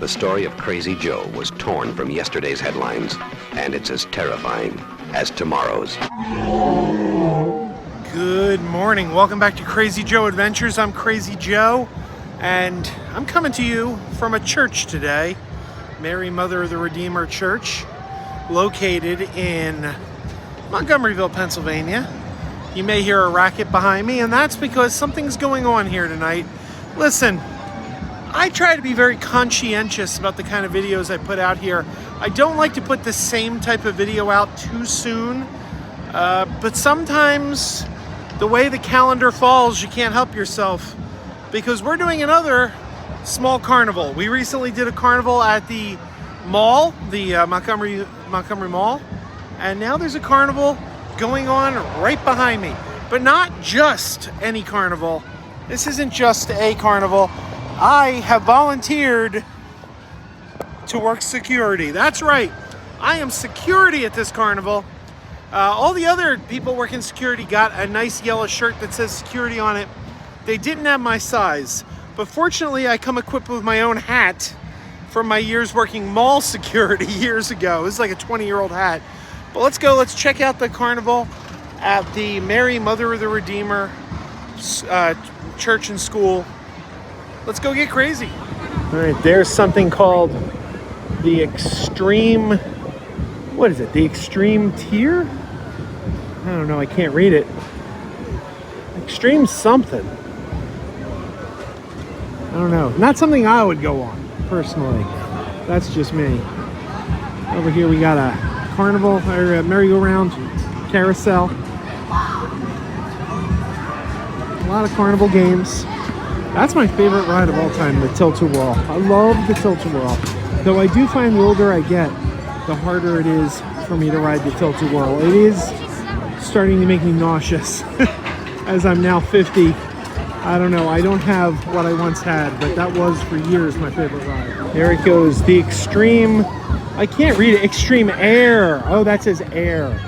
The story of Crazy Joe was torn from yesterday's headlines, and it's as terrifying as tomorrow's. Good morning. Welcome back to Crazy Joe Adventures. I'm Crazy Joe, and I'm coming to you from a church today, Mary Mother of the Redeemer Church, located in Montgomeryville, Pennsylvania. You may hear a racket behind me, and that's because something's going on here tonight. Listen, I try to be very conscientious about the kind of videos I put out here. I don't like to put the same type of video out too soon, but sometimes the way the calendar falls, you can't help yourself, because we're doing another small carnival. We recently did a carnival at the mall, the Montgomery Mall, and now there's a carnival going on right behind me. But not just any carnival. This isn't just a carnival. I have volunteered to work security. That's right. I am security at this carnival. All the other people working security got a nice yellow shirt that says security on it. They didn't have my size, but fortunately I come equipped with my own hat from my years working mall security years ago. This is like a 20-year-old hat. But let's go. Let's check out the carnival at the Mary Mother of the Redeemer Church and School. Let's go get crazy. All right, there's something called the Extreme, what is it? The Extreme Tier? I don't know, I can't read it. Extreme something. I don't know. Not something I would go on, personally. That's just me. Over here we got a carnival, or a merry-go-round carousel. A lot of carnival games. That's my favorite ride of all time, the Tilt-A-Whirl. I love the Tilt-A-Whirl. Though I do find the older I get, the harder it is for me to ride the Tilt-A-Whirl. It is starting to make me nauseous. As I'm now 50, I don't know, I don't have what I once had, but that was for years my favorite ride. There it goes, the Extreme, I can't read it, Extreme Air. Oh, that says Air.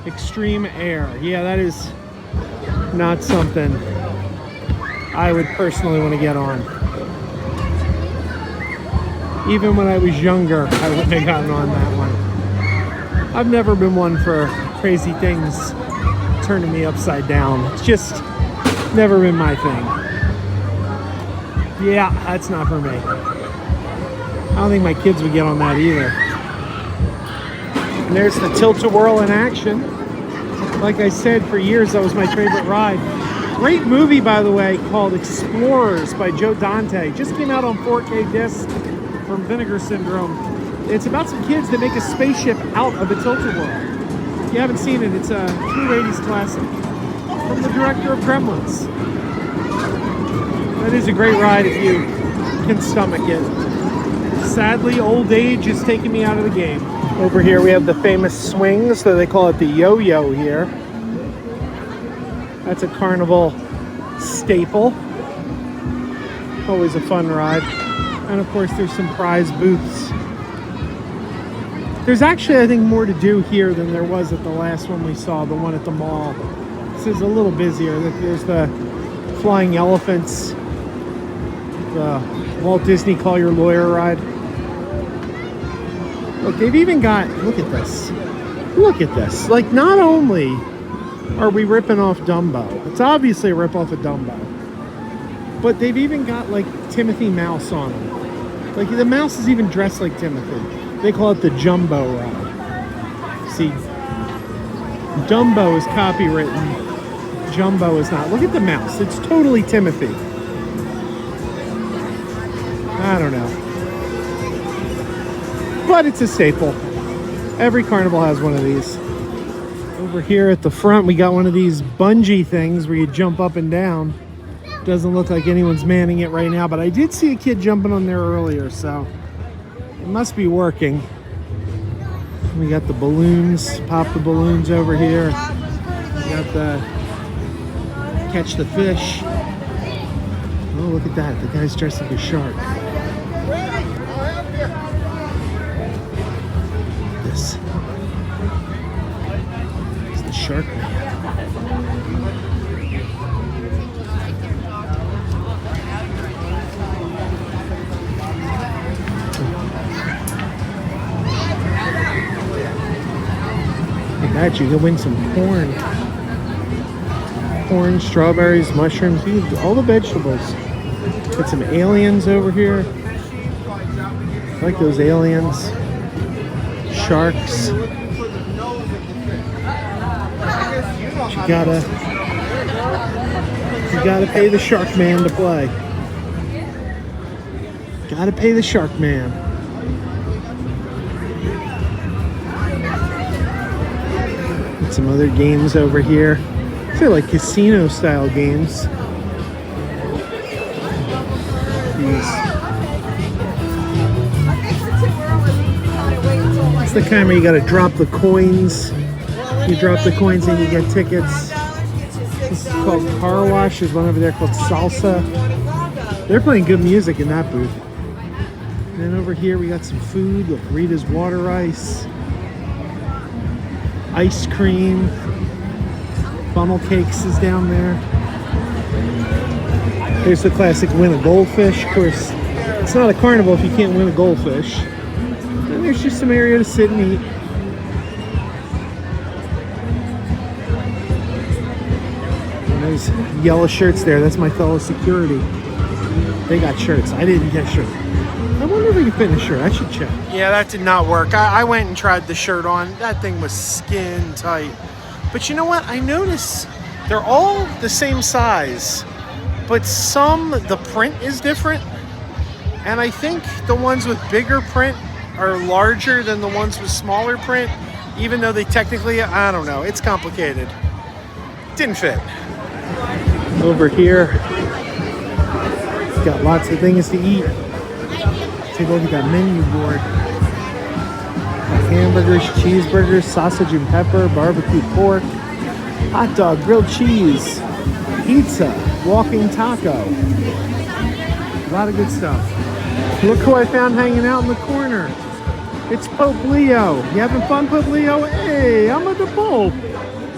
Extreme Air. Yeah, that is not something I would personally want to get on. Even when I was younger, I wouldn't have gotten on that one. I've never been one for crazy things turning me upside down. It's just never been my thing. Yeah, that's not for me. I don't think my kids would get on that either. And there's the Tilt-A-Whirl in action. Like I said, for years that was my favorite ride. Great movie, by the way, called Explorers by Joe Dante. Just came out on 4K disc from Vinegar Syndrome. It's about some kids that make a spaceship out of a Tilt-A-Whirl. If you haven't seen it, it's a true 80s classic from the director of Gremlins. That is a great ride if you can stomach it. Sadly, old age is taking me out of the game. Over here we have the famous swings, so they call it the yo-yo here. That's a carnival staple. Always a fun ride. And of course there's some prize booths. There's actually, I think, more to do here than there was at the last one we saw, the one at the mall. This is a little busier. There's the flying elephants, the Walt Disney Call Your Lawyer ride. Look, they've even got, look at this. Look at this. Like, not only are we ripping off Dumbo, it's obviously a rip-off of Dumbo, but they've even got, like, Timothy Mouse on them. Like, the mouse is even dressed like Timothy. They call it the Jumbo ride. See, Dumbo is copywritten, Jumbo is not. Look at the mouse. It's totally Timothy. I don't know. But it's a staple. Every carnival has one of these. Over here at the front, we got one of these bungee things where you jump up and down. Doesn't look like anyone's manning it right now, but I did see a kid jumping on there earlier, so it must be working. We got the balloons, pop the balloons over here. We got the catch the fish. Oh, look at that. The guy's dressed like a shark. This. It's the shark man. that, you can win some corn. Corn, strawberries, mushrooms, all the vegetables. Got some aliens over here. I like those aliens. Sharks. You gotta pay the shark man to play. Gotta pay the shark man. And some other games over here. I feel like casino style games. It's the kind where you gotta drop the coins. You drop the coins and you get tickets. This is called Car Wash. There's one over there called Salsa. They're playing good music in that booth. And then over here we got some food. Look, Rita's water ice. Ice cream. Funnel cakes is down there. There's the classic win a goldfish. Of course, it's not a carnival if you can't win a goldfish. And there's just some area to sit and eat. And there's yellow shirts there. That's my fellow security. They got shirts. I didn't get a shirt. I wonder if we can fit in a shirt. I should check. Yeah, that did not work. I went and tried the shirt on. That thing was skin tight. But you know what? I noticed they're all the same size, but the print is different. And I think the ones with bigger print are larger than the ones with smaller print, even though they technically, I don't know, it's complicated. Didn't fit. Over here, got lots of things to eat. Take a look at that menu board. Hamburgers, cheeseburgers, sausage and pepper, barbecue pork, hot dog, grilled cheese, pizza, walking taco. A lot of good stuff. Look who I found hanging out in the corner. It's Pope Leo. You having fun, Pope Leo? Hey, I'm at the Pope.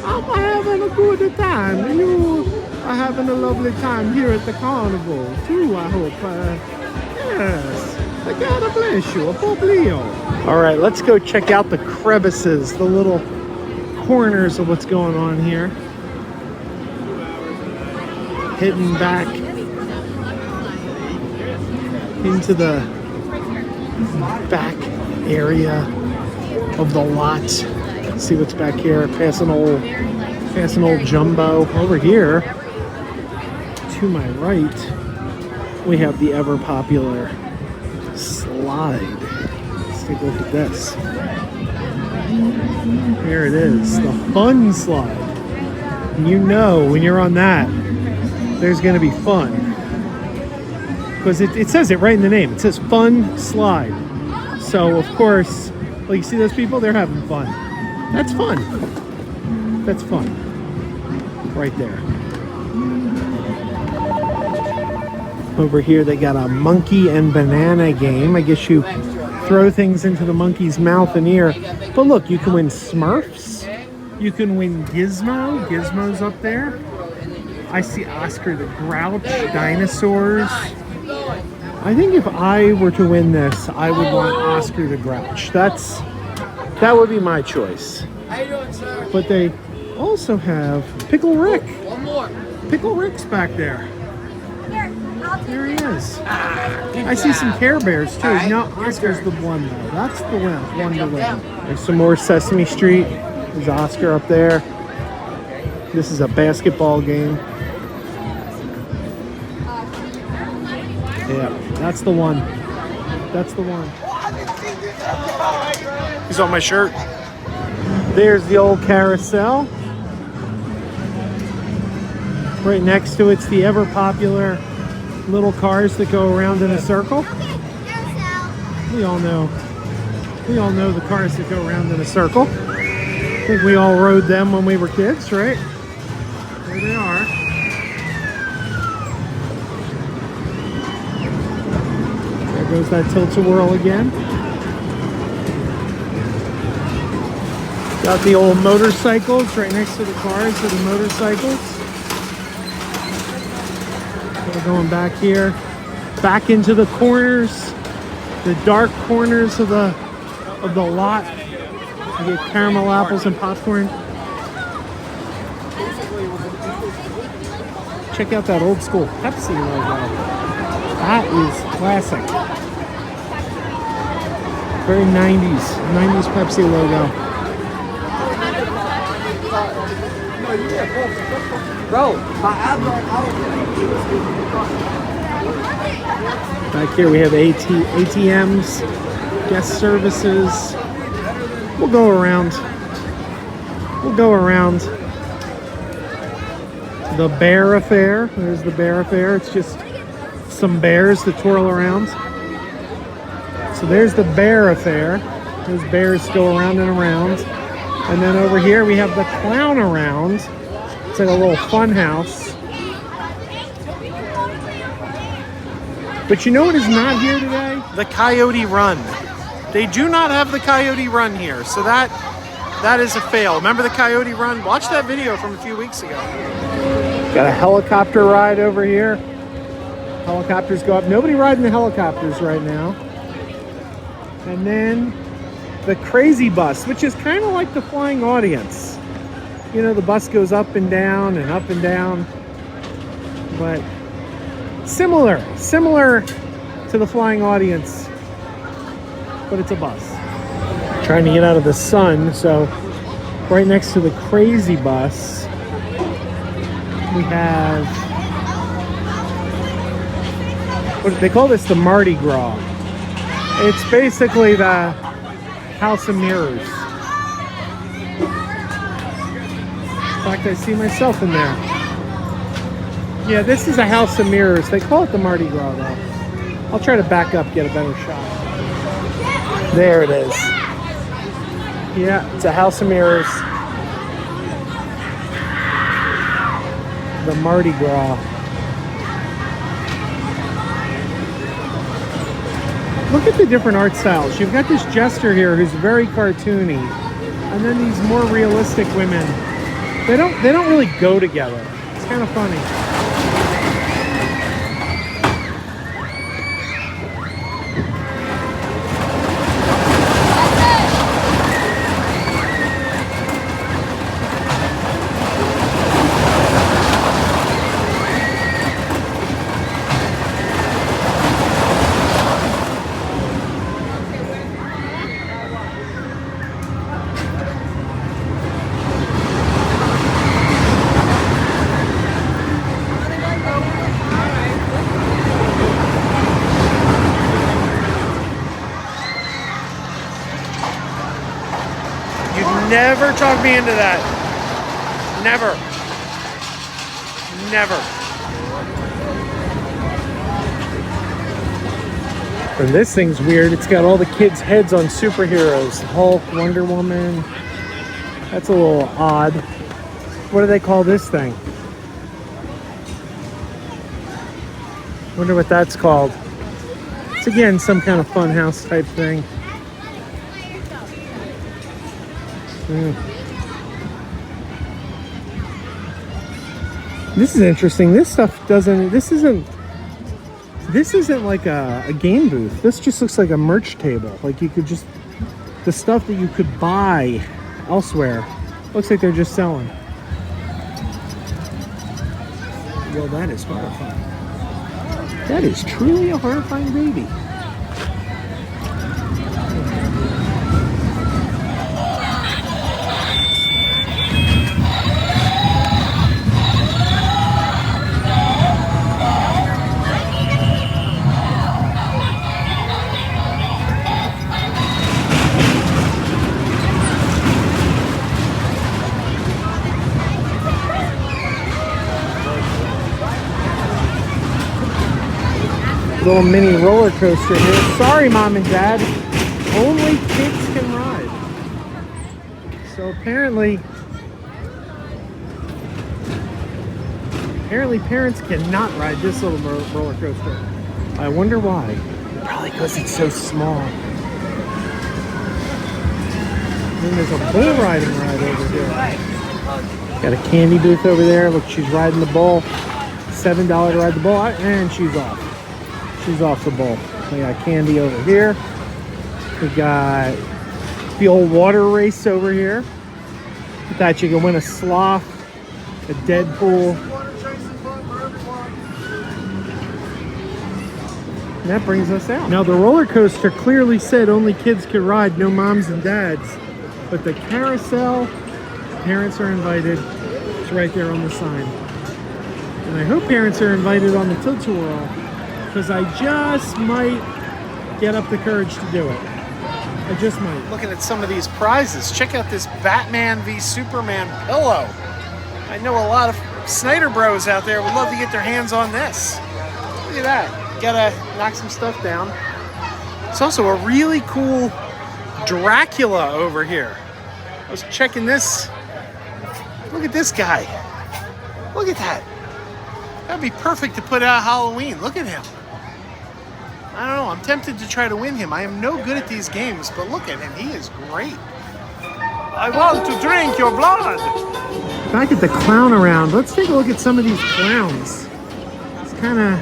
I'm having a good time. You are having a lovely time here at the carnival too, I hope. Yes. God bless you, Pope Leo. All right, let's go check out the crevices, the little corners of what's going on here. Hidden back into the back area of the lot. Let's see what's back here. Past an old jumbo. Over here, to my right, we have the ever popular slide. Let's take a look at this. Here it is, the fun slide. And you know when you're on that, there's going to be fun. Because it says it right in the name. It says fun slide. So, of course, like you see those people, they're having fun. That's fun. That's fun. Right there. Over here, they got a monkey and banana game. I guess you throw things into the monkey's mouth and ear. But look, you can win Smurfs. You can win Gizmo. Gizmo's up there. I see Oscar the Grouch, dinosaurs. I think if I were to win this, I would want Oscar the Grouch. That would be my choice. But they also have Pickle Rick. Pickle Rick's back there. There he is. I see some Care Bears too. No, Oscar's the one though. That's the one to win. There's some more Sesame Street. There's Oscar up there. This is a basketball game. Yeah, that's the one. That's the one. He's on my shirt. There's the old carousel. Right next to it's the ever popular little cars that go around in a circle. We all know the cars that go around in a circle. I think we all rode them when we were kids, right? There they are. There goes that Tilt-A-Whirl again. Got the old motorcycles right next to the cars of the motorcycles. We're going back here, back into the corners, the dark corners of the lot. You get caramel apples and popcorn. Check out that old school Pepsi logo. That is classic. Very 90s Pepsi logo. Bro, back here we have ATMs, guest services. We'll go around. The Bear Affair. There's the Bear Affair. It's just some bears that twirl around. So there's the Bear Affair. Those bears go around and around. And then over here we have the Clown Around. It's like a little fun house. But you know what is not here today? The Coyote Run. They do not have the Coyote Run here. So that is a fail. Remember the Coyote Run? Watch that video from a few weeks ago. Got a helicopter ride over here. Helicopters go up. Nobody riding the helicopters right now. And then the Krazy bus, which is kind of like the flying audience. You know, the bus goes up and down and up and down. But similar to the flying audience. But it's a bus. Trying to get out of the sun, so right next to the Krazy bus, we have, what do they call this? The Mardi Gras. It's basically the House of Mirrors. In fact, I see myself in there. Yeah, this is a House of Mirrors. They call it the Mardi Gras, though. I'll try to back up, get a better shot. There it is. Yeah, it's a House of Mirrors. The Mardi Gras. Look at the different art styles. You've got this jester here who's very cartoony, and then these more realistic women. They don't really go together. It's kind of funny. Never talk me into that. Never. And this thing's weird. It's got all the kids' heads on superheroes. Hulk, Wonder Woman. That's a little odd. What do they call this thing? Wonder what that's called. It's again some kind of fun house type thing. This is interesting. This stuff doesn't. This isn't like a game booth. This just looks like a merch table. Like you could just, the stuff that you could buy elsewhere. Looks like they're just selling. Well, that is horrifying. That is truly a horrifying baby. Little mini roller coaster here. Sorry, Mom and Dad. Only kids can ride. So apparently parents cannot ride this little roller coaster. I wonder why. Probably because it's so small. And there's a bull riding ride over here. Got a candy booth over there. Look, she's riding the bull. $7 to ride the bull, and she's off. She's off the bull. We got candy over here. We got the old water race over here. With that, you can win a sloth, a Deadpool. And that brings us out. Now, the roller coaster clearly said only kids could ride, no moms and dads. But the carousel, parents are invited. It's right there on the sign. And I hope parents are invited on the Tilt-A-Whirl, because I just might get up the courage to do it. I just might. Looking at some of these prizes, check out this Batman v Superman pillow. I know a lot of Snyder bros out there would love to get their hands on this. Look at that. Gotta knock some stuff down. It's also a really cool Dracula over here. I was checking this. Look at this guy. Look at that. That'd be perfect to put out Halloween. Look at him. I don't know. I'm tempted to try to win him. I am no good at these games, but look at him. He is great. I want to drink your blood. Back at the clown around. Let's take a look at some of these clowns. It's kind of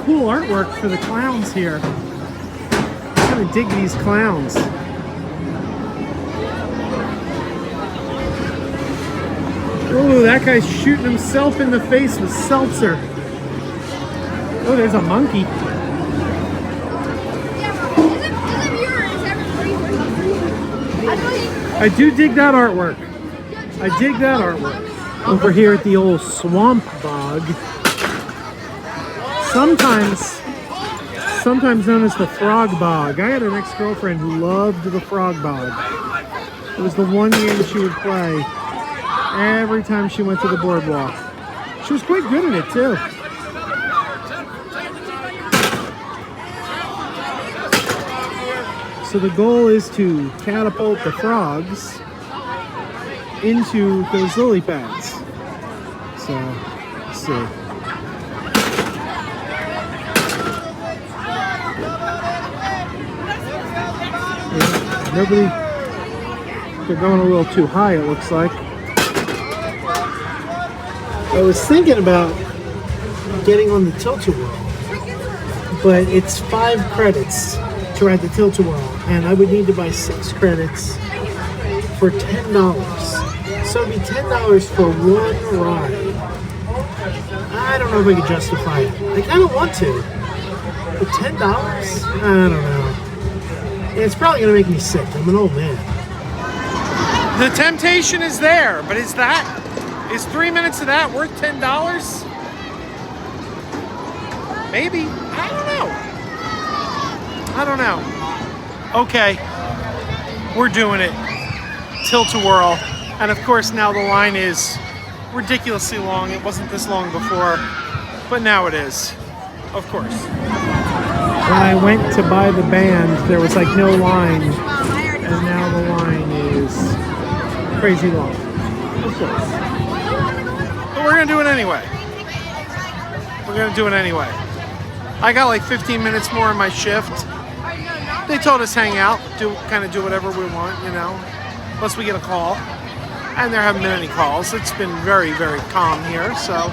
cool artwork for the clowns here. I kind of dig these clowns. Oh, that guy's shooting himself in the face with seltzer. Oh, there's a monkey. I do dig that artwork. I dig that artwork. Over here at the old swamp bog. Sometimes known as the frog bog. I had an ex-girlfriend who loved the frog bog. It was the one game she would play every time she went to the boardwalk. She was quite good at it too. So the goal is to catapult the frogs into those lily pads. So, let's see. Nobody, they're going a little too high, it looks like. I was thinking about getting on the Tilt-A-Whirl, but it's 5 credits to ride the Tilt-A-Whirl, and I would need to buy 6 credits for $10. So it'd be $10 for one ride. I don't know if I could justify it. I kind of want to, but $10? I don't know. It's probably going to make me sick. I'm an old man. The temptation is there, but is 3 minutes of that worth $10? Maybe. I don't know. Okay. We're doing it. Tilt-A-Whirl. And of course now the line is ridiculously long. It wasn't this long before, but now it is. Of course. When I went to buy the band, there was like no line, and now the line is crazy long. Of course. But we're gonna do it anyway. I got like 15 minutes more in my shift. They told us hang out, do whatever we want, you know, unless we get a call. And there haven't been any calls. It's been very, very calm here, so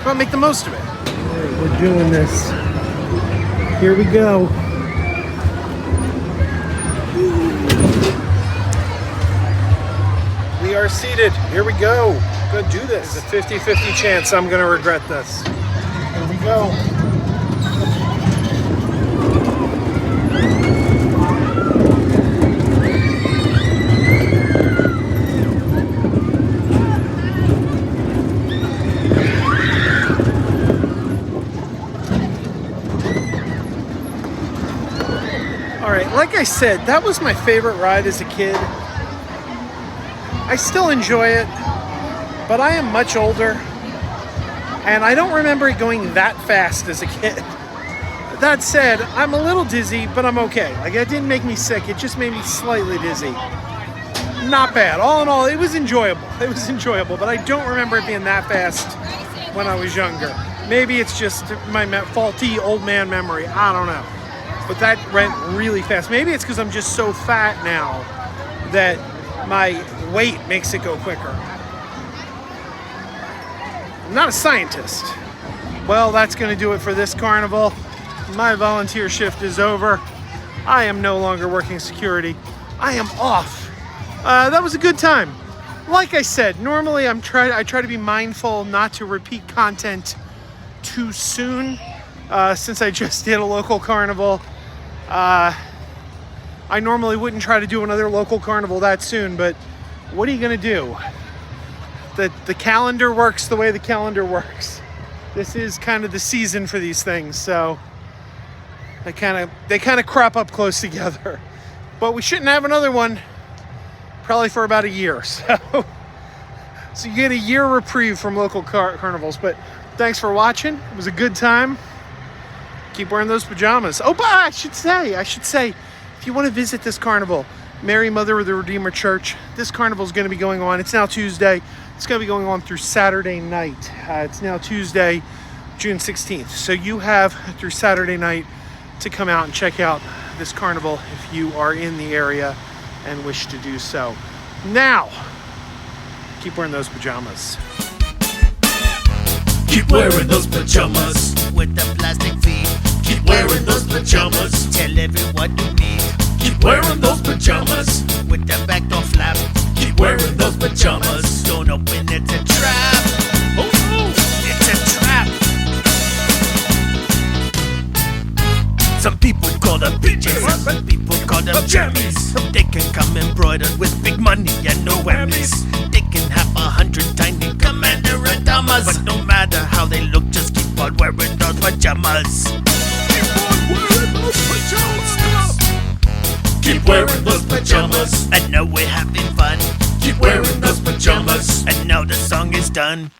we'll make the most of it. Right, we're doing this. Here we go. We are seated. Here we go. Gonna do this. There's a 50-50 chance I'm gonna regret this. Here we go. Like I said, that was my favorite ride as a kid. I still enjoy it, but I am much older, and I don't remember it going that fast as a kid. That said, I'm a little dizzy, but I'm okay. Like, it didn't make me sick, it just made me slightly dizzy. Not bad. All in all, it was enjoyable. But I don't remember it being that fast when I was younger. Maybe it's just my faulty old man memory. I don't know. But that went really fast. Maybe it's because I'm just so fat now that my weight makes it go quicker. I'm not a scientist. Well, that's going to do it for this carnival. My volunteer shift is over. I am no longer working security. I am off. That was a good time. Like I said, normally I try to be mindful not to repeat content too soon. Since I just did a local carnival, I normally wouldn't try to do another local carnival that soon, but what are you gonna do? The calendar works the way the calendar works. This is kind of the season for these things, so they kind of crop up close together. But we shouldn't have another one probably for about a year. So you get a year reprieve from local carnivals. But thanks for watching. It was a good time. Keep wearing those pajamas. Oh, but I should say, if you want to visit this carnival, Mary Mother of the Redeemer Church, this carnival is going to be going on. It's now Tuesday. It's going to be going on through Saturday night. It's now Tuesday, June 16th. So you have through Saturday night to come out and check out this carnival if you are in the area and wish to do so. Now, keep wearing those pajamas. Keep wearing those pajamas with the plastic feet. Keep wearing those pajamas. Tell everyone you meet. Keep wearing those pajamas with the back door flap. Keep wearing those pajamas. Don't open, it's a trap. Oh no, it's a trap. Some people call them PJs, some people call them jammies. They can come embroidered with big money and no whammies. They can have 100 tiny commander pajamas, but no matter how they look, just keep on wearing those pajamas. Keep on wearing those pajamas. Keep wearing those pajamas. And now we're having fun. Keep wearing those pajamas. And now the song is done.